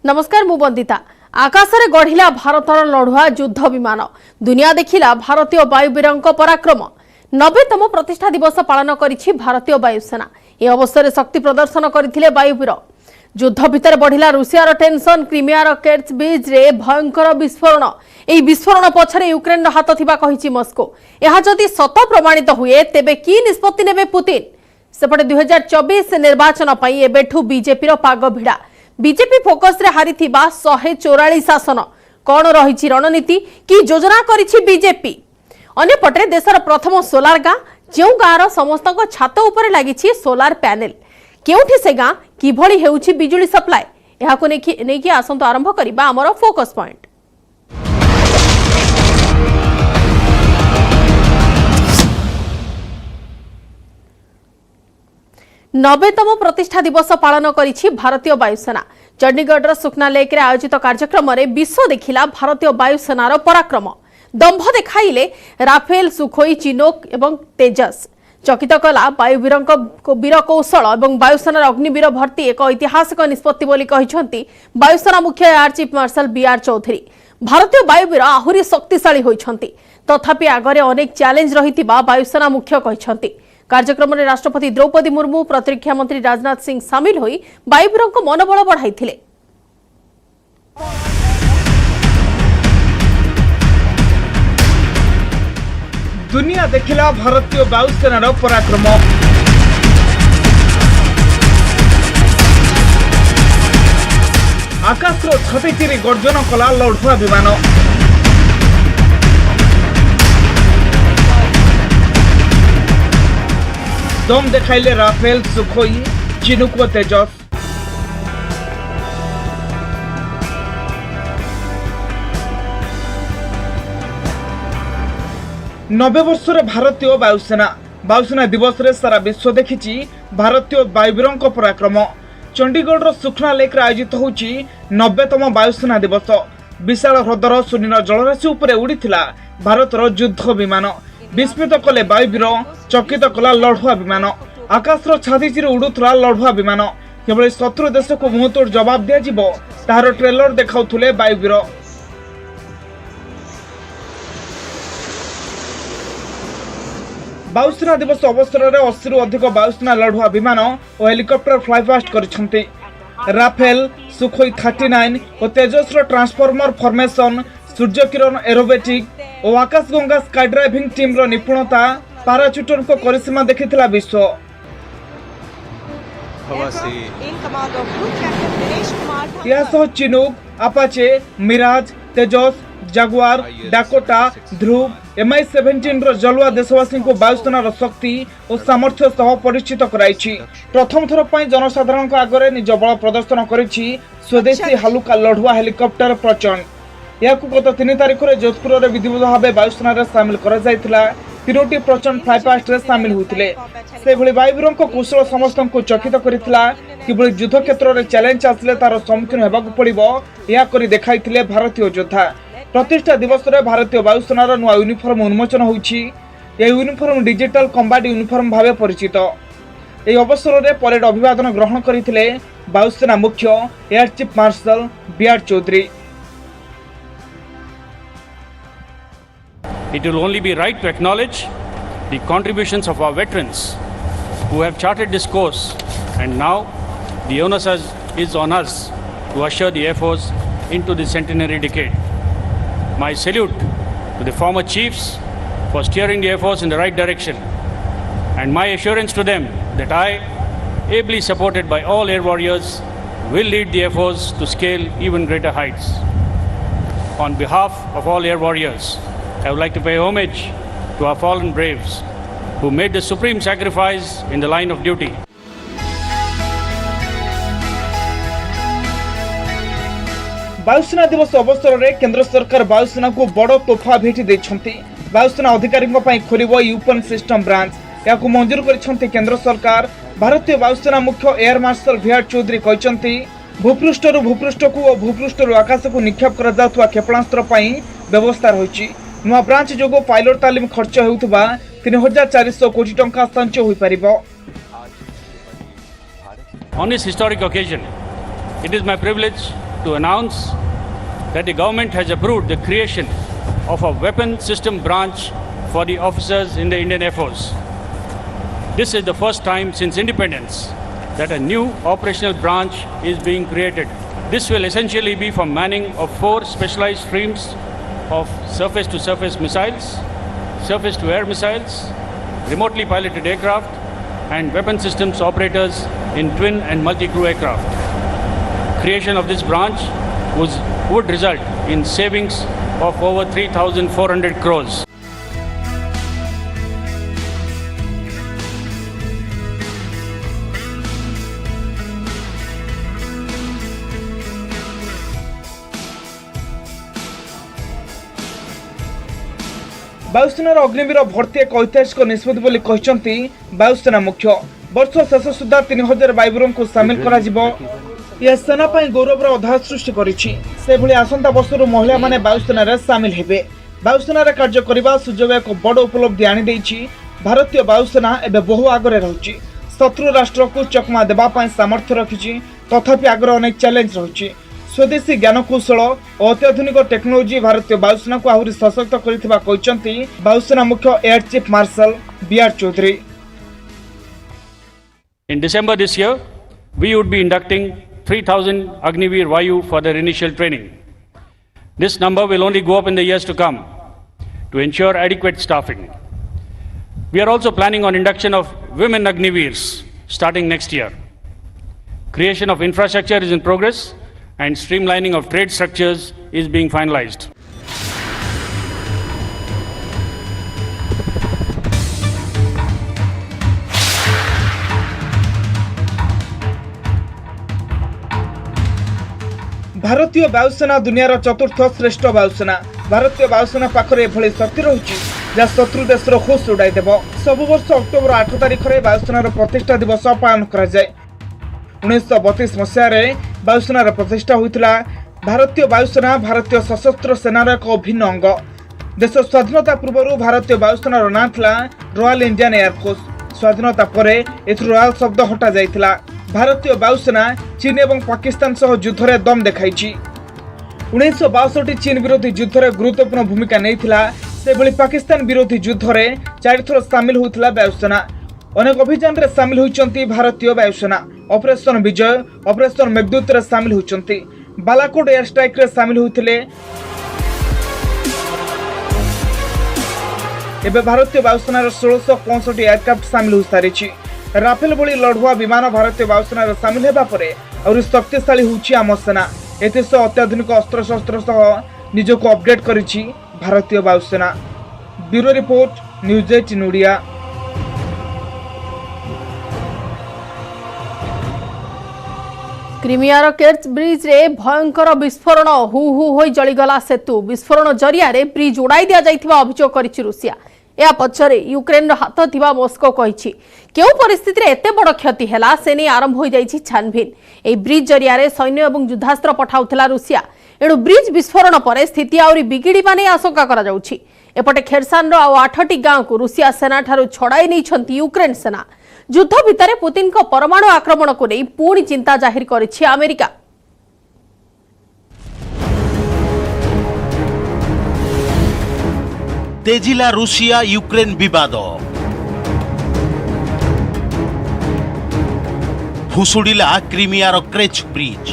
नमस्कार मु बंदिता। आकाशरे गढ़िला भारतर लढ़ुआ युद्ध विमान दुनिया देखिला भारतीय वायुवीरंक पराक्रम। 90तम प्रतिष्ठा दिवस पालन करिछि भारतीय वायुसेना। ए अवसर शक्ति प्रदर्शन करथिले वायुवीर। युद्ध भितर बढ़िला रूसियार टेंशन। क्रिमियार केट्स बीच रे भयंकर विस्फोरण। एही विस्फोरण पछरे यूक्रेन हाथ थिबा कहिछि मस्को। एहा जदि सत प्रमाणित हुए तेबे की निष्पत्ति नेबे पुतिन। सेपटे 2024 निर्वाचन पई एबेठु बीजेपी रो पाग भिड़ा। बीजेपी फोकस रे हारिथिबा 144 आसन कोन रहिछि रणनीति की योजना करिछि बीजेपी। अन्यपटे देशर प्रथम सोलार गाँ जो गाँर समस्त छात उपरे लागिछि सोलार पैनेल। केउठी से गाँ किभଳି हेउछि बिजुली सप्लाय एहाको नेकी आसंतो आरंभ करिबा हमर फोकस पॉइंट। नवेतम प्रतिष्ठा दिवस पालन करिछि भारतीय वायुसेना। चंडीगढ़ सुखना लेक रे आयोजित कार्यक्रम रे विश्व देखिला भारतीय वायुसेनार पराक्रम। दंभ देखाइले राफेल, सुखोई, चिनोक एवं तेजस। चकित कला वायुवीरंक वीर कौशल एवं वायुसेनार अग्निवीर भर्ती एक ऐतिहासिक निष्पत्ति बोली कहिसंती वायुसेना मुख्य air chief marshal B R Chaudhari. भारतीय वायुवीर आहुरी शक्तिशाली होइछंती, तथापि आगरे अनेक चैलेंज रहितिबा वायुसेना मुख्य कहिसंती। कार्यक्रम में राष्ट्रपति द्रौपदी मुर्मू, प्रतिरक्षा मंत्री राजनाथ सिंह सामिल होई वायुवीरों को मनोबल बढ़ाइथिले। दुनिया देखिला भारतीय वायुसेनार पराक्रम। आकाशर छाती चिरी गर्जन कला लढ़ुआ विमान। दम देखाइले राफेल, सुखोई, चिनुक व तेजस। नबे वर्षर भारतीय वायुसेना दिवस रे सारा विश्व देखिछि भारतीय वायुवीरंक पराक्रम। चंडीगढ़ सुखना लेक रे आयोजित होछि 90तम वायुसेना दिवस। विशाल ह्रदर सुनील जलराशि उपरे उड़ीथिला भारतर युद्ध विमान। विस्मित कले वायुवीर, चकित कला लढ़ुआ विमान। आकाशर छाती चिरी उड़ुथला लढ़ुआ विमान। केवल शत्रु देश को मुहतोड़ जवाब दिया जिवो तार ट्रेलर देखाउथुले वायुवीर। वायुसेना दिवस अवसर में 80 रु अधिक वायुसेना लढ़ुआ विमान और हेलिकॉप्टर फ्लाईपास्ट करिसेंती। राफेल, सुखोई 39 और तेजस transformer formation, Surya Kiran aerobatic और आकाशगंगा स्काई ड्राइविंग टीम रो निपुणता, पाराचूटर को करिश्मा देखिथिला विश्व। चिनूक, अपाचे, मिराज, तेजस, जागुआर, डाकोटा, ध्रुव, MI-17 रो जलुआ देशवासी को वायुसेनार शक्ति और सामर्थ्य सह परिचित कराइछि। प्रथम थर पई जनसाधारण को आगरे निज बल प्रदर्शन करिछि स्वदेशी हालुका लढ़ुआ हेलिकॉप्टर प्रचंड। याकु गत 3 तारिख रे जोधपुर रे विधिवत भावे वायुसेना रे शामिल करा जायतिला। 3टी प्रचंड फ्लाईपास्ट रे शामिल होइतिले। से भली वायुवीरों को कौशल समस्त को चकित करितिला। किबळी युद्ध क्षेत्र रे चैलेंज आसले तार सम्मुखीन हेबाकु पड़िबो या करी देखाइतिले भारतीय योद्धा। प्रतिष्ठा दिवस रे भारतीय वायुसेनार नुआ यूनिफॉर्म उन्मोचन होइछि। ए यूनिफॉर्म डिजिटल कम्बाट यूनिफॉर्म भावे परिचित। ए अवसर रे परेड अभिवादन ग्रहण करितिले वायुसेना मुख्य air chief marshal B R Chaudhari. It will only be right to acknowledge the contributions of our veterans who have charted this course, and now the onus is on us to usher the Air Force into the centenary decade. My salute to the former chiefs for steering the Air Force in the right direction, and my assurance to them that I, ably supported by all Air Warriors, will lead the Air Force to scale even greater heights. On behalf of all Air Warriors, I would like to pay homage to our fallen braves who made the supreme sacrifice in the line of duty. वायुसेना दिवस अवसर में केंद्र सरकार वायुसेना को बड़ तोहफा भेटी देछंती। वायुसेना अधिकारी खोलिबो यूपन सिस्टम ब्रांच। याकु मंजूर करिसंती केंद्र सरकार। भारतीय वायुसेना मुख्य एयर मार्शल बीआर चौधरी कहचंती भूपृष्ठरु भूपृष्ठकु और भूपृष्ठरु आकाश को निक्षेप करा जातुवा क्षेपणास्त्र पई व्यवस्था रहिछि। नुआ ब्रांच जोगो पायलट तालीम खर्च हेउतबा 3400 कोटी टंका संचय होई परिबो। On this historic occasion, it is my privilege to announce that the government has approved the creation of a weapon system branch for the officers in the Indian Air Force. This is the first time since independence that a new operational branch is being created. This will essentially be for manning of 4 specialized streams of surface-to-surface missiles, surface-to-air missiles, remotely piloted aircraft, and weapon systems operators in twin and multi-crew aircraft. Creation of this branch would result in savings of over 3,400 crores. वायुसेनार Agniveer भर्ती एक ऐतिहासिक निष्पत्ति बोली कहते वायुसेना मुख्य वर्ष शेष सुधा 3000 वायुवीरों को सामिल करा जिवो। यह सेना पर गौरवर अध्याय सृष्टि करी आसंता वर्षर महिला माने वायुसेना सामिल हेबे। वायुसेना कार्य करने सुजोग एक बड़ उपलब्धि आनी भारतीय वायुसेना एवं बहु आगे रही शत्रु राष्ट्र को चकमा देवाई सामर्थ्य रखी तथापि आगे अनेक चैलेंज रही। स्वदेशी ज्ञानकौशल और अत्याधुनिक टेक्नोलोजी भारतीय वायुसेना को आहरी सशक्त करथिबा कहचंती वायुसेना मुख्य air chief marshal B R Chaudhari. In December this year, we would be inducting 3,000 Agniveer Vayu for their initial training. This number will only go up in the years to come to ensure adequate staffing. We are also planning on induction of women Agniveers starting next year. Creation of infrastructure is in progress and streamlining of trade structures is being finalized. भारतीय वायुसेना दुनियार चतुर्थ श्रेष्ठ वायुसेना। भारतीय वायुसेना पाखरे एभली शक्ति रही जहाँ शत्रु देशर होश उड़ाई देव। सब वर्ष अक्टोबर 8 तारिख में वायुसेनार प्रतिष्ठा दिवस पालन करा जाए। 1932 मसीह वायुसेनार प्रतिष्ठा होता। भारतीय वायुसेना भारतीय सशस्त्र सेनार एक अभिन्न अंग। देश स्वाधीनता पूर्व भारतीय वायुसेनार नाम था रॉयल इंडियन एयरफोर्स। स्वाधीनता पर रॉयल शब्द हटा जाइथिला। भारतीय वायुसेना चीन और पाकिस्तान सह युद्ध में दम देखाई। 1962 चीन विरोधी युद्ध में गुरुत्वपूर्ण भूमिका नहीं पाकिस्तान विरोधी युद्ध में 4 थर सामिल होता वायुसेना। अनेक अभियान में सामिल होती भारतीय वायुसेना। ऑपरेशन विजय ऑपरेशन मेघदूत रे सामिल होती। बालाकोट एयर स्ट्राइक रे सामिल होते। एवं भारतीय वायुसेनार 1665 एयरक्राफ्ट सामिल हो सारी। राफेल भली लड़ुआ विमान भारतीय वायुसेना सामिल होगा और शक्तिशाली होची आम सेना। एसह अत्याधुनिक अस्त्रशस्त्र सह निजक अपडेट करिछि भारतीय वायुसेना। Bureau report news 18 Odia. क्रिमियार केर्च ब्रिज रे भयंकर विस्फोरण हु हु होई जलिगला सेतु। विस्फोरण जरिया रे ब्रिज उड़ाई दिया जाइथिबा अभियोग करिछि रूसिया। या पछरे यूक्रेन हाथ थिबा मस्को कहिछि। केउ परिस्थिति रे एते बड़ क्षति हैला सेने आरंभ होई जाइछि छानभिन। ए ब्रिज जरिया रे सैन्य एवं युद्धास्त्र पठाउथला रूसिया। एणु ब्रिज विस्फोरण पर स्थिति आउरी बिगिड़ी माने आशंका करा जाउछि। एपटे खेरसान रो 8टी गांव को रूसिया सेना ठारू छड़ाई नै छंती यूक्रेन सेना। युद्ध भितरे पुतिन को परमाणु आक्रमण को नै पूर्ण चिंता जाहिर करिछि अमेरिका। तेजिला रूसिया यूक्रेन विवाद। भुसुड़िला क्रिमियार क्रेच ब्रिज।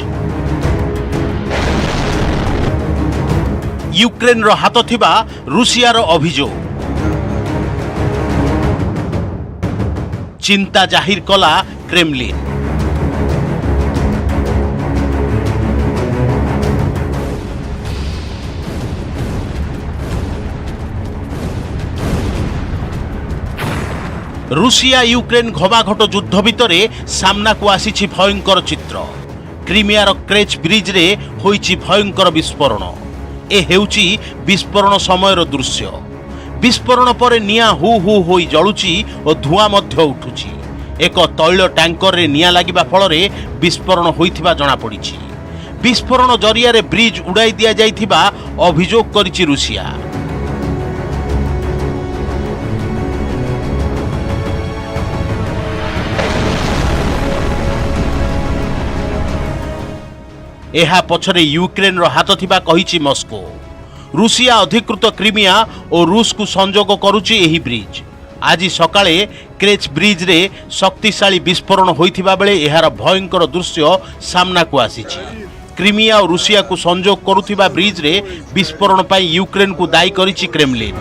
यूक्रेन रो हाथ थिबा रूसियार अभियोग। चिंता जाहिर कला क्रेमलिन। रूसिया यूक्रेन घमाघट युद्ध भितरे सामना को आसी भयंकर चित्र। क्रिमियार क्रेच ब्रिज रे होईची भयंकर विस्फोरण। ए हेउची विस्फोरण समयर दृश्य। विस्फोरण पर निया हु हु होई जळुची और धुआं मध्य उठुची। एक तैल टैंकर रे निया लागिबा फल रे विस्फोरण होइथिबा जणा पड़िछि। विस्फोरण जरिया रे ब्रिज उड़ाई दिया जाइथिबा अभियोग करिछि रूसिया। ଏହା ପଛରେ ୟୁକ୍ରେନର ହାତ ଥିବା କହିଛି ମସ୍କୋ। ରୁଷିଆ ଅଧିକୃତ କ୍ରିମିଆ ଓ ରୁଷକୁ ସଂଯୋଗ କରୁଛି ଏହି ବ୍ରିଜ୍। ଆଜି ସକାଳେ କ୍ରେଚ୍ ବ୍ରିଜ୍ରେ ଶକ୍ତିଶାଳୀ ବିସ୍ଫୋରଣ ହୋଇଥିବା ବେଳେ ଏହାର ଭୟଙ୍କର ଦୃଶ୍ୟ ସାମ୍ନାକୁ ଆସିଛି। କ୍ରିମିଆ ଓ ରୁଷିଆକୁ ସଂଯୋଗ କରୁଥିବା ବ୍ରିଜ୍ରେ ବିସ୍ଫୋରଣ ପାଇଁ ୟୁକ୍ରେନକୁ ଦାୟୀ କରିଛି କ୍ରେମଲିନ୍।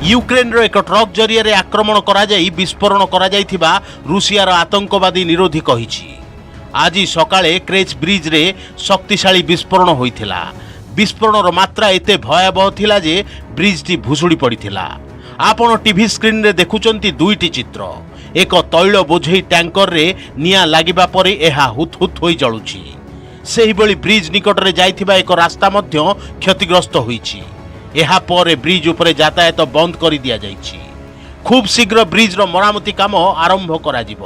ୟୁକ୍ରେନର ଏକ ଟ୍ରକ୍ ଜରିଆରେ ଆକ୍ରମଣ କରାଯାଇ ବିସ୍ଫୋରଣ କରାଯାଇଥିବା ରୁଷିଆର ଆତଙ୍କବାଦୀ ନିରୋଧୀ କହିଛି। ଆଜି ସକାଳେ କ୍ରେଚ୍ ବ୍ରିଜ୍ରେ ଶକ୍ତିଶାଳୀ ବିସ୍ଫୋରଣ ହୋଇଥିଲା। ବିସ୍ଫୋରଣର ମାତ୍ରା ଏତେ ଭୟାବହ ଥିଲା ଯେ ବ୍ରିଜ୍ଟି ଭୁଶୁଡ଼ି ପଡ଼ିଥିଲା। ଆପଣ ଟିଭି ସ୍କ୍ରିନ୍ରେ ଦେଖୁଛନ୍ତି ଦୁଇଟି ଚିତ୍ର। ଏକ ତୈଳ ବୋଝେଇ ଟ୍ୟାଙ୍କରରେ ନିଆଁ ଲାଗିବା ପରେ ଏହା ହୁତ୍ ହୁତ୍ ହୋଇ ଜଳୁଛି। ସେହିଭଳି ବ୍ରିଜ୍ ନିକଟରେ ଯାଇଥିବା ଏକ ରାସ୍ତା ମଧ୍ୟ କ୍ଷତିଗ୍ରସ୍ତ ହୋଇଛି। ଏହାପରେ ବ୍ରିଜ୍ ଉପରେ ଯାତାୟାତ ବନ୍ଦ କରି ଦିଆଯାଇଛି। ଖୁବ୍ ଶୀଘ୍ର ବ୍ରିଜ୍ର ମରାମତି କାମ ଆରମ୍ଭ କରାଯିବ।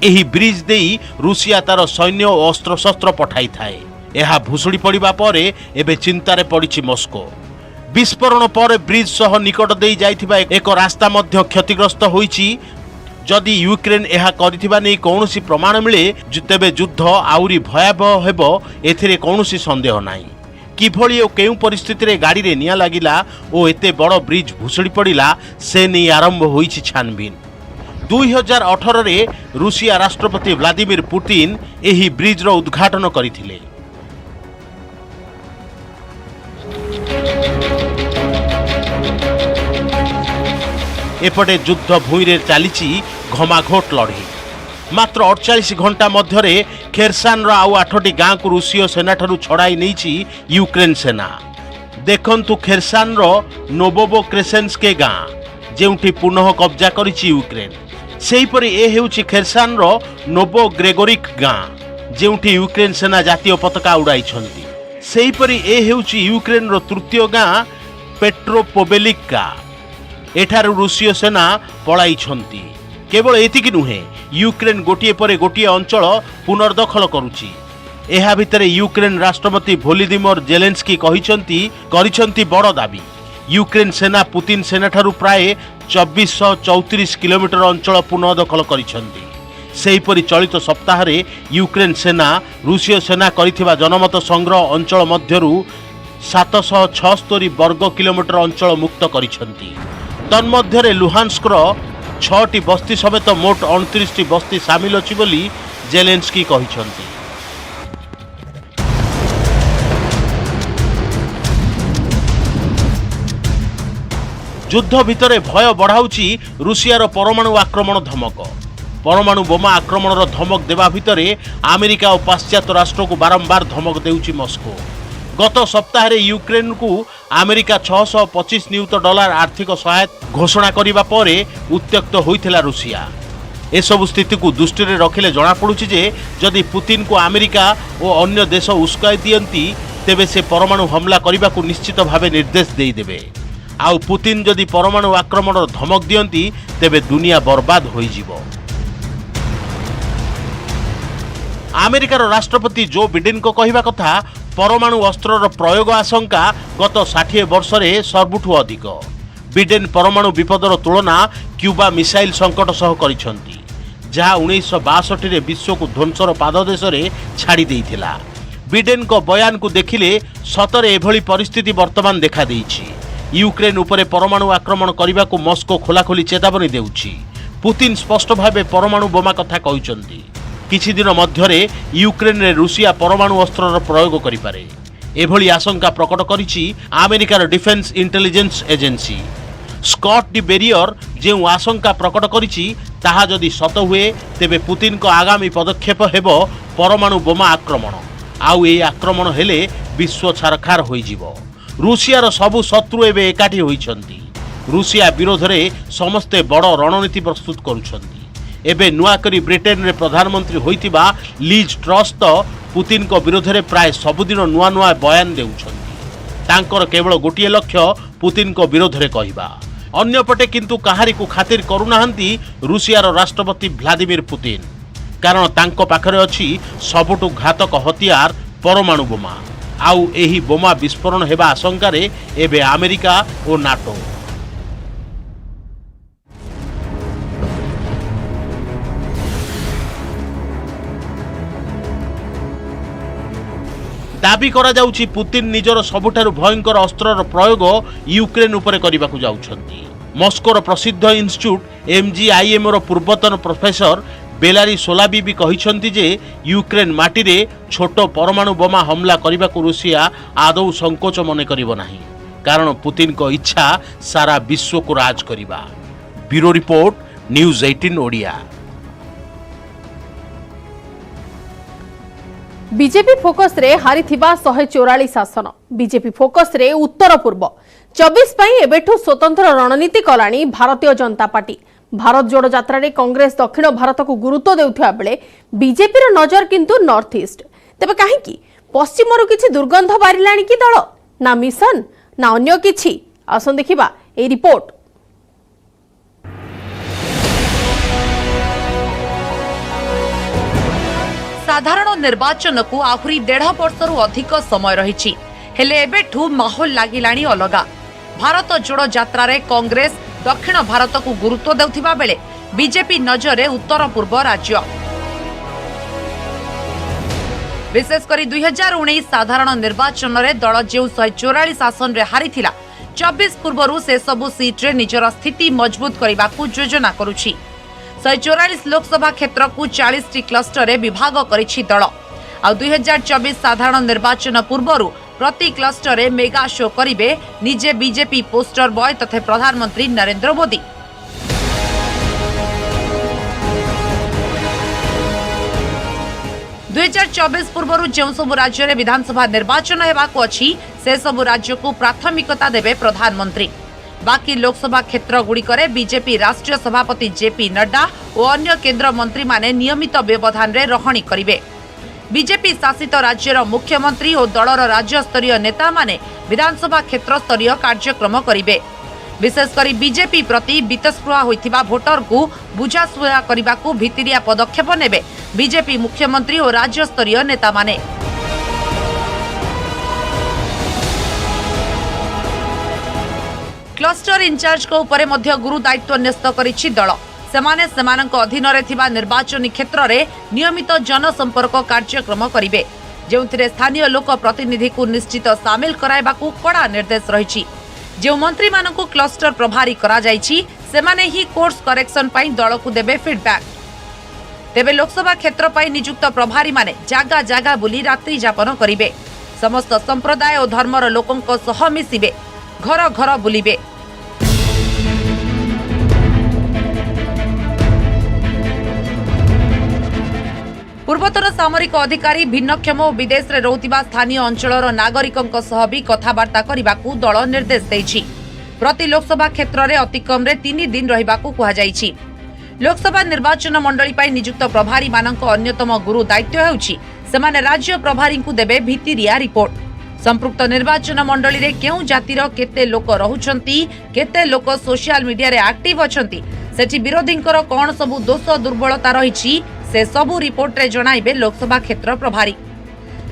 ଏହି ବ୍ରିଜ୍ ଦେଇ ରୁଷିଆ ତାର ସୈନ୍ୟ ଓ ଅସ୍ତ୍ରଶସ୍ତ୍ର ପଠାଇଥାଏ। ଏହା ଭୁଶୁଡ଼ି ପଡ଼ିବା ପରେ ଏବେ ଚିନ୍ତାରେ ପଡ଼ିଛି ମସ୍କୋ। ବିସ୍ଫୋରଣ ପରେ ବ୍ରିଜ୍ ସହ ନିକଟ ଦେଇ ଯାଇଥିବା ଏକ ରାସ୍ତା ମଧ୍ୟ କ୍ଷତିଗ୍ରସ୍ତ ହୋଇଛି। ଯଦି ୟୁକ୍ରେନ ଏହା କରିଥିବା ନେଇ କୌଣସି ପ୍ରମାଣ ମିଳେ ତେବେ ଯୁଦ୍ଧ ଆହୁରି ଭୟାବହ ହେବ, ଏଥିରେ କୌଣସି ସନ୍ଦେହ ନାହିଁ। କିଭଳି ଓ କେଉଁ ପରିସ୍ଥିତିରେ ଗାଡ଼ିରେ ନିଆଁ ଲାଗିଲା ଓ ଏତେ ବଡ଼ ବ୍ରିଜ୍ ଭୁଶୁଡ଼ି ପଡ଼ିଲା ସେ ନେଇ ଆରମ୍ଭ ହୋଇଛି ଛାନଭିନ୍। 2018ରେ ରୁଷିଆ ରାଷ୍ଟ୍ରପତି ଭ୍ଲାଦିମିର ପୁତିନ ଏହି ବ୍ରିଜ୍ର ଉଦ୍ଘାଟନ କରିଥିଲେ। ଏପଟେ ଯୁଦ୍ଧ ଭୂଇଁରେ ଚାଲିଛି ଘମାଘୋଟ ଲଢ଼େଇ। ମାତ୍ର 48 ଘଣ୍ଟା ମଧ୍ୟରେ ଖେର୍ସାନର ଆଉ 8ଟି ଗାଁକୁ ରୁଷୀୟ ସେନାଠାରୁ ଛଡ଼ାଇ ନେଇଛି ୟୁକ୍ରେନ ସେନା। ଦେଖନ୍ତୁ ଖେର୍ସାନର ନୋବୋବୋକ୍ରେସେନ୍ସ୍କେ ଗାଁ, ଯେଉଁଠି ପୁନଃ କବ୍ଜା କରିଛି ୟୁକ୍ରେନ। ସେହିପରି ଏ ହେଉଛି ଖେର୍ସାନର ନୋବୋଗ୍ରେଗୋରିକ୍ ଗାଁ, ଯେଉଁଠି ୟୁକ୍ରେନ ସେନା ଜାତୀୟ ପତାକା ଉଡ଼ାଇଛନ୍ତି। ସେହିପରି ଏ ହେଉଛି ୟୁକ୍ରେନର ତୃତୀୟ ଗାଁ ପେଟ୍ରୋପୋବେଲିକ୍ ଗାଁ। ଏଠାରୁ ରୁଷୀୟ ସେନା ପଳାଇଛନ୍ତି। କେବଳ ଏତିକି ନୁହେଁ, ୟୁକ୍ରେନ ଗୋଟିଏ ପରେ ଗୋଟିଏ ଅଞ୍ଚଳ ପୁନର୍ଦଖଲ କରୁଛି। ଏହା ଭିତରେ ୟୁକ୍ରେନ ରାଷ୍ଟ୍ରପତି ଭୋଲୋଦିମିର ଜେଲେନ୍ସ୍କି କରିଛନ୍ତି ବଡ଼ ଦାବି। ୟୁକ୍ରେନ ସେନା ପୁତିନ ସେନାଠାରୁ ପ୍ରାୟ 2434 କିଲୋମିଟର ଅଞ୍ଚଳ ପୁନଃଦଖଲ କରିଛନ୍ତି। ସେହିପରି ଚଳିତ ସପ୍ତାହରେ ୟୁକ୍ରେନ ସେନା ରୁଷୀୟ ସେନା କରିଥିବା ଜନମତ ସଂଗ୍ରହ ଅଞ୍ଚଳ ମଧ୍ୟରୁ 776 ବର୍ଗ କିଲୋମିଟର ଅଞ୍ଚଳ ମୁକ୍ତ କରିଛନ୍ତି। ତନ୍ମଧ୍ୟରେ ଲୁହାନ୍ସ୍କର 6ଟି ବସ୍ତି ସମେତ ମୋଟ 29ଟି ବସ୍ତି ସାମିଲ ଅଛି ବୋଲି ଜେଲେନ୍ସ୍କି କହିଛନ୍ତି। ଯୁଦ୍ଧ ଭିତରେ ଭୟ ବଢ଼ାଉଛି ରୁଷିଆର ପରମାଣୁ ଆକ୍ରମଣ ଧମକ। ପରମାଣୁ ବୋମା ଆକ୍ରମଣର ଧମକ ଦେବା ଭିତରେ ଆମେରିକା ଓ ପାଶ୍ଚାତ୍ୟ ରାଷ୍ଟ୍ରକୁ ବାରମ୍ବାର ଧମକ ଦେଉଛି ମସ୍କୋ। ଗତ ସପ୍ତାହରେ ୟୁକ୍ରେନକୁ ଆମେରିକା $625 ନିୟୁତ ଆର୍ଥିକ ସହାୟତା ଘୋଷଣା କରିବା ପରେ ଉତ୍ତ୍ୟକ୍ତ ହୋଇଥିଲା ରୁଷିଆ। ଏସବୁ ସ୍ଥିତିକୁ ଦୃଷ୍ଟିରେ ରଖିଲେ ଜଣାପଡ଼ୁଛି ଯେ ଯଦି ପୁତିନକୁ ଆମେରିକା ଓ ଅନ୍ୟ ଦେଶ ଉସ୍କାଇ ଦିଅନ୍ତି ତେବେ ସେ ପରମାଣୁ ହମଲା କରିବାକୁ ନିଶ୍ଚିତ ଭାବେ ନିର୍ଦ୍ଦେଶ ଦେଇଦେବେ। ଆଉ ପୁତିନ ଯଦି ପରମାଣୁ ଆକ୍ରମଣର ଧମକ ଦିଅନ୍ତି ତେବେ ଦୁନିଆ ବର୍ବାଦ ହୋଇଯିବ। ଆମେରିକାର ରାଷ୍ଟ୍ରପତି ଜୋ ବିଡେନଙ୍କ କହିବା କଥା, ପରମାଣୁ ଅସ୍ତ୍ରର ପ୍ରୟୋଗ ଆଶଙ୍କା ଗତ 60 ବର୍ଷରେ ସବୁଠୁ ଅଧିକ। ବିଡେନ ପରମାଣୁ ବିପଦର ତୁଳନା କ୍ୟୁବା ମିସାଇଲ ସଙ୍କଟ ସହ କରିଛନ୍ତି, ଯାହା 1962ରେ ବିଶ୍ୱକୁ ଧ୍ୱଂସର ପାଦଦେଶରେ ଛାଡ଼ି ଦେଇଥିଲା। ବିଡେନଙ୍କ ବୟାନକୁ ଦେଖିଲେ ସତରେ ଏଭଳି ପରିସ୍ଥିତି ବର୍ତ୍ତମାନ ଦେଖାଦେଇଛି। ୟୁକ୍ରେନ ଉପରେ ପରମାଣୁ ଆକ୍ରମଣ କରିବାକୁ ମସ୍କୋ ଖୋଲାଖୋଲି ଚେତାବନୀ ଦେଉଛି। ପୁତିନ ସ୍ପଷ୍ଟ ଭାବେ ପରମାଣୁ ବୋମା କଥା କହିଛନ୍ତି। କିଛି ଦିନ ମଧ୍ୟରେ ୟୁକ୍ରେନରେ ରୁଷିଆ ପରମାଣୁ ଅସ୍ତ୍ରର ପ୍ରୟୋଗ କରିପାରେ, ଏଭଳି ଆଶଙ୍କା ପ୍ରକଟ କରିଛି ଆମେରିକାର defence intelligence agency. Scott D Berrier ଯେଉଁ ଆଶଙ୍କା ପ୍ରକଟ କରିଛି ତାହା ଯଦି ସତ ହୁଏ ତେବେ ପୁତିନଙ୍କ ଆଗାମୀ ପଦକ୍ଷେପ ହେବ ପରମାଣୁ ବୋମା ଆକ୍ରମଣ। ଆଉ ଏହି ଆକ୍ରମଣ ହେଲେ ବିଶ୍ୱ ଛାରଖାର ହୋଇଯିବ। ରୁଷିଆର ସବୁ ଶତ୍ରୁ ଏବେ ଏକାଠି ହୋଇଛନ୍ତି। ରୁଷିଆ ବିରୋଧରେ ସମସ୍ତେ ବଡ଼ ରଣନୀତି ପ୍ରସ୍ତୁତ କରୁଛନ୍ତି। ଏବେ ନୂଆକରି ବ୍ରିଟେନରେ ପ୍ରଧାନମନ୍ତ୍ରୀ ହୋଇଥିବା ଲିଜ୍ ଟ୍ରସ୍ ତ ପୁତିନଙ୍କ ବିରୋଧରେ ପ୍ରାୟ ସବୁଦିନ ନୂଆ ନୂଆ ବୟାନ ଦେଉଛନ୍ତି। ତାଙ୍କର କେବଳ ଗୋଟିଏ ଲକ୍ଷ୍ୟ ପୁତିନଙ୍କ ବିରୋଧରେ କହିବା। ଅନ୍ୟପଟେ କିନ୍ତୁ କାହାରିକୁ ଖାତିର କରୁନାହାନ୍ତି ରୁଷିଆର ରାଷ୍ଟ୍ରପତି ଭ୍ଲାଦିମିର ପୁତିନ, କାରଣ ତାଙ୍କ ପାଖରେ ଅଛି ସବୁଠୁ ଘାତକ ହତିଆର ପରମାଣୁ ବୋମା। ଆଉ ଏହି ବୋମା ବିସ୍ଫୋରଣ ହେବା ଆଶଙ୍କାରେ ଏବେ ଆମେରିକା ଓ ନାଟୋ। दाबी करा जाउछि पुतिन निजर सबुठारु भयंकर अस्त्रर प्रयोग यूक्रेन उपरे करिबाकु जाउछन्ति। मस्कोर प्रसिद्ध इन्स्टिट्यूट एमजीआईएम रो पूर्वतन प्रोफेसर बेलारी सोलाबी भी कहिसन्ति जे यूक्रेन माटी रे छोट परमाणु बोमा हमला करिबाकु रूसिया आदौ संकोच मने करिबो नाही, कारण पुतिन को इच्छा सारा विश्व को राज करिबा। Bureau report, news 18 Odia. BJP focus रे हारिथिबा 144 आसन। बीजेपी फोकस रे उत्तर पूर्व 24 पई एबेठु स्वतंत्र रणनीति कलानी भारतीय जनता पार्टी। भारत जोड़ो यात्रा रे कांग्रेस दक्षिण भारत को गुरुत्व देउथिबा बेले बीजेपी रो नजर किंतु नॉर्थ ईस्ट। तेबे काहे कि पश्चिम रु किछि दुर्गंध बारिलाणी कि दल, ना मिशन ना अन्य किछि? आसन देखिबा ए रिपोर्ट। साधारण निर्वाचन को आहुरी 1.5 वर्षरू अधिक समय रही, हेले एबेठू माहौल लागिलाणी अलगा। भारत जोड़ो यात्रा रे कांग्रेस दक्षिण भारत को गुरुत्व देउथिबा बेले बीजेपी नजरे उत्तर पूर्व राज्य। विशेषकर 2019 साधारण निर्वाचन रे दल जो 144 आसन रे हारिथिला, 24 पूर्वरू से सबु सीट रे निजर स्थिति मजबूत करबाकू योजना करुछि। 144 लोकसभा क्षेत्र को 40 टी क्लस्टर रे विभाग करिछि दल। आ 2024 साधारण निर्वाचन पूर्वरू प्रति क्लस्टर रे मेगा शो करिवे निजे बीजेपी पोस्टर बॉय तथा प्रधानमंत्री नरेंद्र मोदी। (2024) पूर्वरू जो सब राज्य रे विधानसभा निर्वाचन हेबाकू अछि से सब राज्य को प्राथमिकता देबे प्रधानमंत्री। बाकी लोकसभा क्षेत्र गुड़िकरे बीजेपी राष्ट्रीय सभापति जेपी नड्डा और अन्य केंद्र मंत्री माने नियमित व्यवधान रे रखणी करिवे। बीजेपी शासित राज्यर मुख्यमंत्री और दलर राज्य स्तरीय नेता माने विधानसभा क्षेत्र स्तरीय कार्यक्रम करिवे। विशेषकर बीजेपी प्रति वितस्पृहा होइथिबा भोटर को बुझासुझा करबाकू भितरिया पदक्षेप नेबे बीजेपी मुख्यमंत्री और राज्य स्तरीय नेता माने। क्लस्टर इंचार्ज को उपरे मध्य गुरु दायित्व न्यस्त करिछि दल। सेमाने सेमानक अधीन रे थिबा निर्वाचनी क्षेत्र रे नियमित जनसंपर्क कार्यक्रम करिवे, जेउथिरे स्थानीय लोक प्रतिनिधि को निश्चित सामिल कराइबाकू कड़ा निर्देश रहिछि। जो मंत्री मानकू क्लस्टर प्रभारी करा जाइछि सेमाने ही कोर्स करेक्शन पई दल को देबे फीडबैक। तेबे लोकसभा क्षेत्र पई नियुक्त प्रभारी माने जागा जागा बुली रात्रि यापन करिवे। समस्त संप्रदाय और धर्मर लोकंक सह मिसिबे, घर घर बुलिबे। पूर्वतन सामरिक अधिकारी भिन्नक्षम और विदेश रे रहुतिबा स्थानीय अंचलर नागरिकंक सह भी कथाबार्ता करिबाकू दल निर्देश दैछि। प्रति लोकसभा क्षेत्र रे अति कम रे 3 दिन रहिबाकू कुहा जाइछि। लोकसभा निर्वाचन मंडली पई नियुक्त प्रभारी मानक अन्यतम गुरु दायित्व हेउछि सेमाने राज्य प्रभारी को देबे भितिरिया रिपोर्ट। संपृक्त निर्वाचन मंडली रे केउ जातिर केते लोक रहुछंती, केते लोक सोशल मीडिया रे एक्टिव अछंती, सेठी विरोधींकर कोन सबु दोष दुर्बलता रहिछि से सबु रिपोर्ट रे जणाइबे लोकसभा क्षेत्र प्रभारी।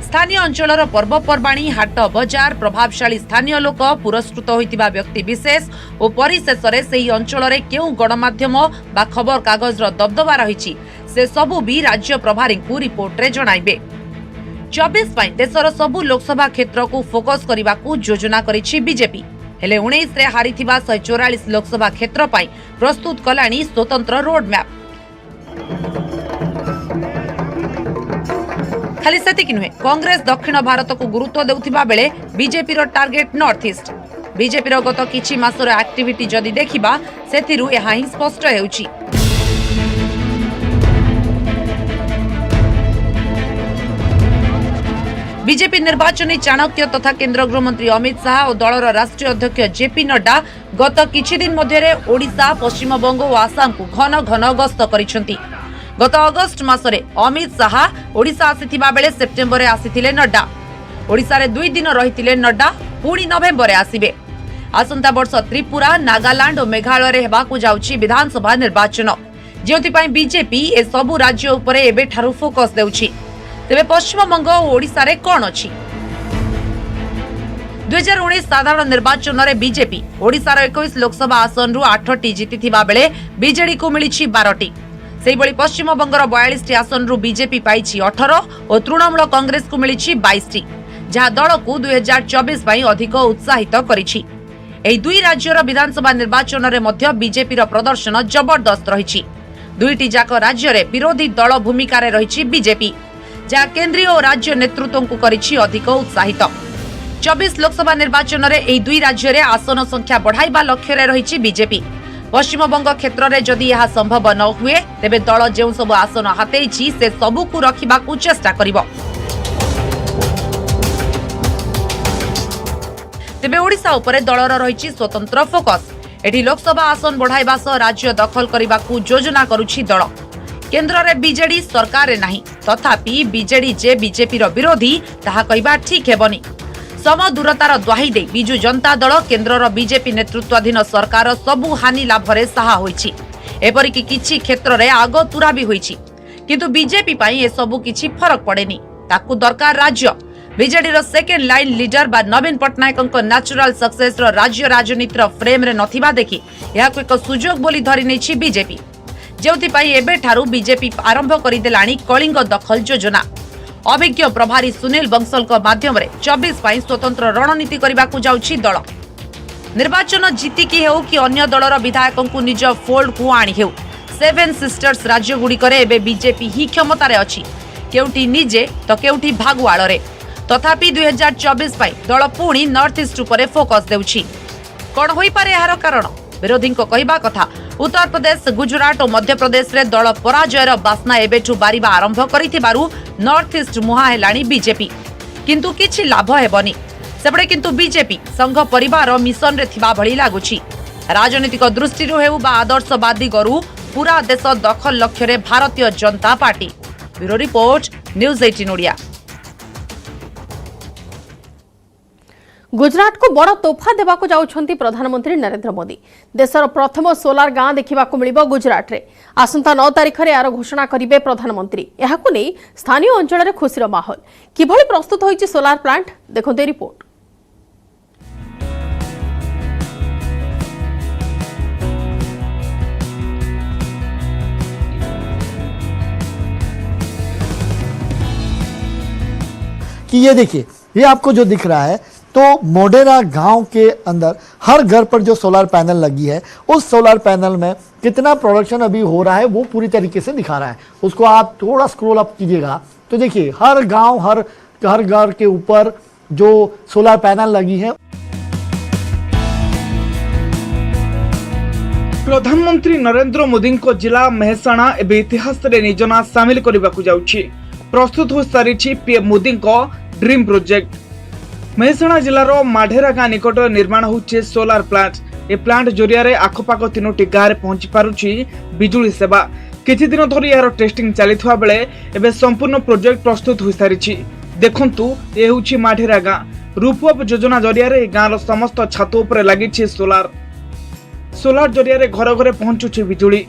स्थानीय अंचलर पर्वपर्वाणी, हाट बजार, प्रभावशाली स्थानीय लोक, पुरस्कृत होइतिबा व्यक्ति विशेष और परिशेष रे सेही अंचल रे केउ गणमाध्यम बा खबर कागज रो दबदबा रहिछि से सबु भी राज्य प्रभारी को रिपोर्ट रे जणाइबे। 24 पई देशर सबु लोकसभा क्षेत्र को फोकस करबाकू योजना करिछि बीजेपी। हेले 19 रे हारिथिबा 144 लोकसभा क्षेत्र पई प्रस्तुत कलानी स्वतंत्र रोड मैप। खाली सेतिक नुहे, कांग्रेस दक्षिण भारत को गुरुत्व देउथिबा बेले बीजेपी रो टार्गेट नॉर्थ ईस्ट। बीजेपी रो गत किछि मासर एक्टिविटी जदि देखिबा सेथिरु एहा ही स्पष्ट हेउछि। बीजेपी निर्वाचनी चाणक्य तथा केंद्र गृहमंत्री अमित शाह और दलर राष्ट्रीय अध्यक्ष जेपी नड्डा गत किछि दिन मध्यरे ओडिशा, पश्चिम बंग और आसाम को घन घन गस्त करिसेंती। गत अगस्त मासरे अमित शाह ओडिशा आसिथिबा बेले सेप्टेम्बर आसिथिले नड्डा। ओडिशा रे 2 दिन रहिथिले नड्डा, पुणी नवेम्बर आसिबे। आसंता वर्ष त्रिपुरा, नागालैंड और मेघालय रे हेबाकू जाउछि विधानसभा निर्वाचन, जेउथि पई बीजेपी ए सबु राज्य उपरे एबे ठारू फोकस देउछि। तेबे पश्चिम बंग और ओडिशा रे कोन अछि? 2019 साधारण निर्वाचन रे बीजेपी ओडिशा रो 21 लोकसभा आसन रु 8टी जीतिथिबा बेले बीजेडी को मिलिछि 12टी। सेही बळी पश्चिम बंगर 42टी आसन रु बीजेपी पाइछि 18 और तृणमूल कांग्रेस को मिलिछि 22टी। जहां दल को 2024 ପାଇଁ ଅଧିକ उत्साहित କରିଛି। ଏହି ଦୁଇ ରାଜ୍ୟର ବିଧାନସଭା ନିର୍ବାଚନରେ ମଧ୍ୟ ବିଜେପିର ପ୍ରଦର୍ଶନ ଜବରଦସ୍ତ ରହିଛି। ଦୁଇଟି ଯାକ ରାଜ୍ୟରେ ବିରୋଧୀ ଦଳ ଭୂମିକାରେ ରହିଛି ବିଜେପି, ଯାହା କେନ୍ଦ୍ରୀୟ ଓ ରାଜ୍ୟ ନେତୃତ୍ୱଙ୍କୁ କରିଛି ଅଧିକ ଉତ୍ସାହିତ। 24 ଲୋକସଭା ନିର୍ବାଚନରେ ଏହି ଦୁଇ ରାଜ୍ୟରେ ଆସନ ସଂଖ୍ୟା ବଢ଼ାଇବା ଲକ୍ଷ୍ୟରେ ରହିଛି ବିଜେପି। ପଶ୍ଚିମବଙ୍ଗ କ୍ଷେତ୍ରରେ ଯଦି ଏହା ସମ୍ଭବ ନ ହୁଏ ତେବେ ଦଳ ଯେଉଁ ସବୁ ଆସନ ହାତେଇଛି ସେ ସବୁକୁ ରଖିବାକୁ ଚେଷ୍ଟା କରିବ। ତେବେ ଓଡ଼ିଶା ଉପରେ ଦଳର ରହିଛି ସ୍ୱତନ୍ତ୍ର ଫୋକସ୍। ଏଠି ଲୋକସଭା ଆସନ ବଢ଼ାଇବା ସହ ରାଜ୍ୟ ଦଖଲ କରିବାକୁ ଯୋଜନା କରୁଛି ଦଳ। କେନ୍ଦ୍ରରେ ବିଜେଡି ସରକାରରେ ନାହିଁ, ତଥାପି ବିଜେଡି ଯେ ବିଜେପିର ବିରୋଧୀ ତାହା କହିବା ଠିକ୍ ହେବନି। ସମଦୂରତାର ଦ୍ୱାହି ଦେଇ ବିଜୁ ଜନତା ଦଳ କେନ୍ଦ୍ରର ବିଜେପି ନେତୃତ୍ୱାଧୀନ ସରକାର ସବୁ ହାନି ଲାଭରେ ସାହା ହୋଇଛି। ଏପରିକି କିଛି କ୍ଷେତ୍ରରେ ଆଗତୁରା ବି ହୋଇଛି। କିନ୍ତୁ ବିଜେପି ପାଇଁ ଏସବୁ କିଛି ଫରକ ପଡ଼େନି। ତାକୁ ଦରକାର ରାଜ୍ୟ। ବିଜେଡିର ସେକେଣ୍ଡ ଲାଇନ୍ ଲିଡର ବା ନବୀନ ପଟ୍ଟନାୟକଙ୍କ ନ୍ୟାଚୁରାଲ ସକ୍ସେସର ରାଜ୍ୟ ରାଜନୀତିର ଫ୍ରେମ୍ରେ ନଥିବା ଦେଖି ଏହାକୁ ଏକ ସୁଯୋଗ ବୋଲି ଧରି ନେଇଛି ବିଜେପି, ଯେଉଁଥିପାଇଁ ଏବେଠାରୁ ବିଜେପି ଆରମ୍ଭ କରିଦେଲାଣି କଳିଙ୍ଗ ଦଖଲ ଯୋଜନା। ଅଭିଜ୍ଞ ପ୍ରଭାରୀ ସୁନୀଲ ବଂଶଲଙ୍କ ମାଧ୍ୟମରେ 24 ପାଇଁ ସ୍ୱତନ୍ତ୍ର ରଣନୀତି କରିବାକୁ ଯାଉଛି ଦଳ। ନିର୍ବାଚନ ଜିତିକି ହେଉ କି ଅନ୍ୟ ଦଳର ବିଧାୟକଙ୍କୁ ନିଜ ଫୋଲ୍ଡକୁ ଆଣି ହେଉ, 7 ସିଷ୍ଟର୍ସ ରାଜ୍ୟଗୁଡ଼ିକରେ ଏବେ ବିଜେପି ହିଁ କ୍ଷମତାରେ ଅଛି, କେଉଁଠି ନିଜେ ତ କେଉଁଠି ଭାଗୁଆଳରେ। ତଥାପି 2024 ପାଇଁ ଦଳ ପୁଣି ନର୍ଥ ଇଷ୍ଟ ଉପରେ ଫୋକସ୍ ଦେଉଛି। କ'ଣ ହୋଇପାରେ ଏହାର କାରଣ? ବିରୋଧୀଙ୍କ କହିବା କଥା, ଉତ୍ତରପ୍ରଦେଶ, ଗୁଜରାଟ ଓ ମଧ୍ୟପ୍ରଦେଶରେ ଦଳ ପରାଜୟର ବାସ୍ନା ଏବେଠୁ ବାରିବା ଆରମ୍ଭ କରିଥିବାରୁ ନର୍ଥ ଇଷ୍ଟ ମୁହାଁ ହେଲାଣି ବିଜେପି। କିନ୍ତୁ କିଛି ଲାଭ ହେବନି। ସେପଟେ କିନ୍ତୁ ବିଜେପି ସଂଘ ପରିବାର ମିଶନରେ ଥିବା ଭଳି ଲାଗୁଛି। ରାଜନୈତିକ ଦୃଷ୍ଟିରୁ ହେଉ ବା ଆଦର୍ଶବାଦୀ ଗରୁ ପୁରା ଦେଶ ଦଖଲ ଲକ୍ଷ୍ୟରେ Bharatiya Janata Party. Bureau report, news 18 Odia. Gujarat को बड़ तोहफा देवाक जाउछंती प्रधानमंत्री नरेंद्र मोदी। देशर प्रथम सोलार गाँ देखा गुजरात रे आसंता 9 तारिख में यार घोषणा करेंगे प्रधानमंत्री। यहाकु नहीं स्थानीय अंचल में खुशीर माहौल किभली प्रस्तुत होइछि सोलार प्लांट देखते रिपोर्ट। कि ये देखिए, ये आपको जो दिख रहा है तो मोढेरा गांव के अंदर हर घर पर जो सोलार पैनल लगी है, उस सोलार पैनल में कितना प्रोडक्शन अभी हो रहा है वो पूरी तरीके से दिखा रहा है। उसको आप थोड़ा स्क्रॉल अप कीजिएगा तो देखिए हर गांव, हर घर के ऊपर जो सोलार पैनल लगी है। प्रधानमंत्री नरेंद्र मोदी को जिला मेहसाणा एवं इतिहास रे निज ना सामिल करने जाउछि। प्रस्तुत हो सारी पीएम मोदी को ड्रीम प्रोजेक्ट। मेहसाणा जिलार माढेरा गाँ निकट निर्माण होउछि सोलार प्लांट। ए प्लांट जरिया रे आखपाख 3टी गाँव पहुंची पारुछि बिजुली सेवा। किछि दिन धरि यार टेस्टिंग चलिथवा बेले एबे संपूर्ण प्रोजेक्ट प्रस्तुत हो सारिछि। देखंतु ए होउछि माढेरा गाँ। रूपअप योजना जरिया रे गाँर समस्त छात उपरे लागिछि सोलार। सोलार जरिया रे घर घरे पहुंचुछि बिजुली।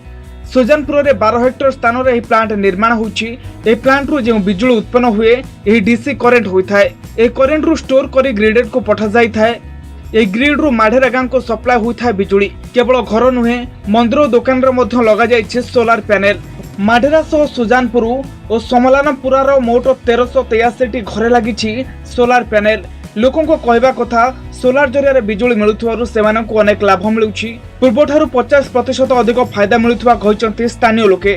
सुजानपुर रे 12 हेक्टर स्थान रे एही प्लांट निर्माण होउछि। ए प्लांट रु जे बिजुली उत्पन्न हुए एही डीसी करेंट होइथाय। ए करेंट रु स्टोर करी ग्रिडेड को पठा जाई थाए। ए ग्रिड रु माढेरा गाँ को सप्लाई होइथाय बिजुली। केवल घर नुहे मंदिर और दुकान रे मध्य लगा जाइछि सोलार पैनल। माढेरा सह सुजानपुर और समलानपुरार मोट 1383 घरे लागिछि सोलार पैनल। लोकों को कहवा कथा सोलार जरिया रे बिजुली मिलुथवारु सेमानकु अनेक लाभ मिलुछि। पूर्वठारु 50% अधिक फायदा मिलुथवा कहिसंती स्थानीय लोके।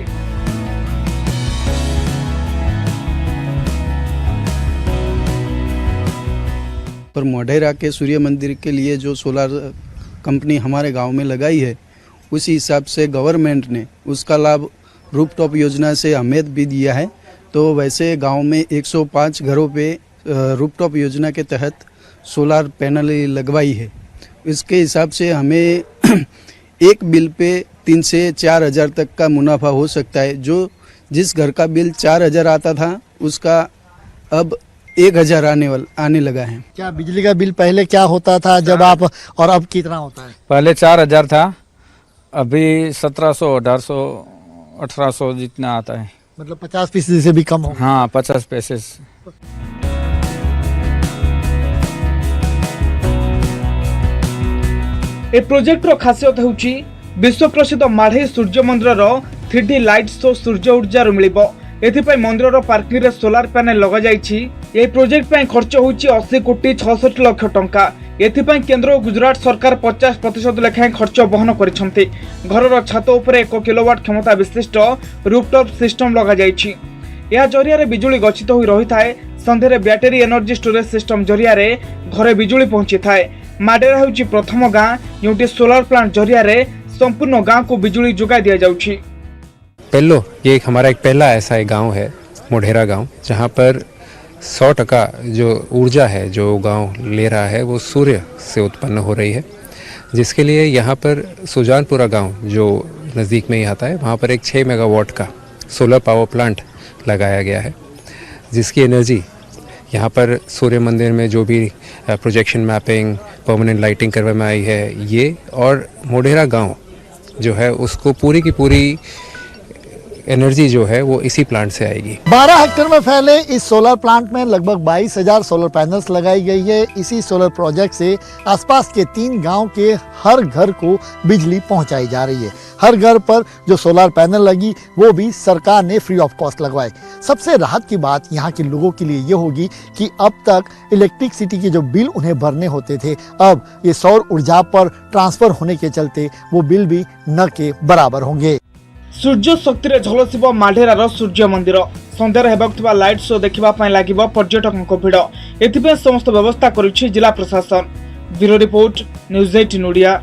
पर मोढेरा के सूर्य मंदिर के लिए जो सोलार कंपनी हमारे गांव में लगाई है, उसी हिसाब से गवर्नमेंट ने उसका लाभ रूफटॉप योजना से हमें भी दिया है। तो वैसे गांव में 105 घरों पे रूफटॉप योजना के तहत सोलार पैनल लगवाई है। इसके हिसाब से हमें एक बिल पे 3 से 4 हज़ार तक का मुनाफा हो सकता है। जो जिस घर का बिल 4 हज़ार आता था उसका अब 1 हज़ार आने लगा है। क्या बिजली का बिल पहले क्या होता था जब आप, और अब कितना होता है? पहले 4 हज़ार था, अभी 1700, 1800, 1800 जितना आता है। मतलब 50% से भी कम हो। हाँ, 50 पैसे। ए प्रोजेक्ट रो खासियत होउछि विश्व प्रसिद्ध माढे सूर्य मंदिर रो 3D लाइट शो सूर्य ऊर्जा रो मिलिबो। एथिपय मंदिर रो पार्किंग रे सोलार पैनल लगा जाइछि। ଏହି ପ୍ରୋଜେକ୍ଟ ପାଇଁ ଖର୍ଚ୍ଚ ହେଉଛି 80 କୋଟି 66 ଲକ୍ଷ ଟଙ୍କା। ଏଥିପାଇଁ କେନ୍ଦ୍ର ଓ ଗୁଜରାଟ ସରକାର 50% ଲେଖାଏଁ ଖର୍ଚ୍ଚ ବହନ କରିଛନ୍ତି। ଘରର ଛାତ ଉପରେ 1 କିଲୋୱାଟ କ୍ଷମତା ବିଶିଷ୍ଟ ରୁଫଟପ୍ ସିଷ୍ଟମ ଲଗାଯାଇଛି। ଏହା ଜରିଆରେ ବିଜୁଳି ଗଚ୍ଛିତ ହୋଇ ରହିଥାଏ। ସନ୍ଧ୍ୟାରେ ବ୍ୟାଟେରୀ ଏନର୍ଜି ଷ୍ଟୋରେଜ ସିଷ୍ଟମ ଜରିଆରେ ଘରେ ବିଜୁଳି ପହଞ୍ଚିଥାଏ। ମାଡେରା ହେଉଛି ପ୍ରଥମ ଗାଁ ଯେଉଁଠି सोलार प्लांट जरियारे संपूर्ण गांव को बिजली जोगाई दिया जाउछि। पेल्लो ये हमारा एक पहला ऐसा एक गांव है मोढेरा गांव, जहां पर 100% जो ऊर्जा है जो गांव ले रहा है वो सूर्य से उत्पन्न हो रही है, जिसके लिए यहाँ पर सुजानपुरा गांव जो नज़दीक में ही आता है वहाँ पर एक 6 मेगावाट का सोलर पावर प्लांट लगाया गया है, जिसकी एनर्जी यहाँ पर सूर्य मंदिर में जो भी प्रोजेक्शन मैपिंग परमानेंट लाइटिंग करवाई आई है ये, और मोढेरा गांव जो है उसको पूरी की पूरी एनर्जी जो है वो इसी प्लांट से आएगी। 12 हेक्टेयर में फैले इस सोलर प्लांट में लगभग 22,000 सोलर पैनल्स लगाई गई है। इसी सोलर प्रोजेक्ट से आसपास के 3 गांव के हर घर को बिजली पहुंचाई जा रही है। हर घर पर जो सोलर पैनल लगी वो भी सरकार ने फ्री ऑफ कॉस्ट लगवाए। सबसे राहत की बात यहाँ के लोगों के लिए ये होगी कि अब तक इलेक्ट्रिसिटी के जो बिल उन्हें भरने होते थे, अब ये सौर ऊर्जा पर ट्रांसफर होने के चलते वो बिल भी न के बराबर होंगे। सूर्य शक्ति रे झलसिब माढेरार सूर्य मंदिर। संध्यार हेबाकुथिबा लाइट शो देखिबा पई लागिब पर्यटकक भिड़। एथिपे समस्त व्यवस्था करिछि जिला प्रशासन। Bureau report, news 18 Odia.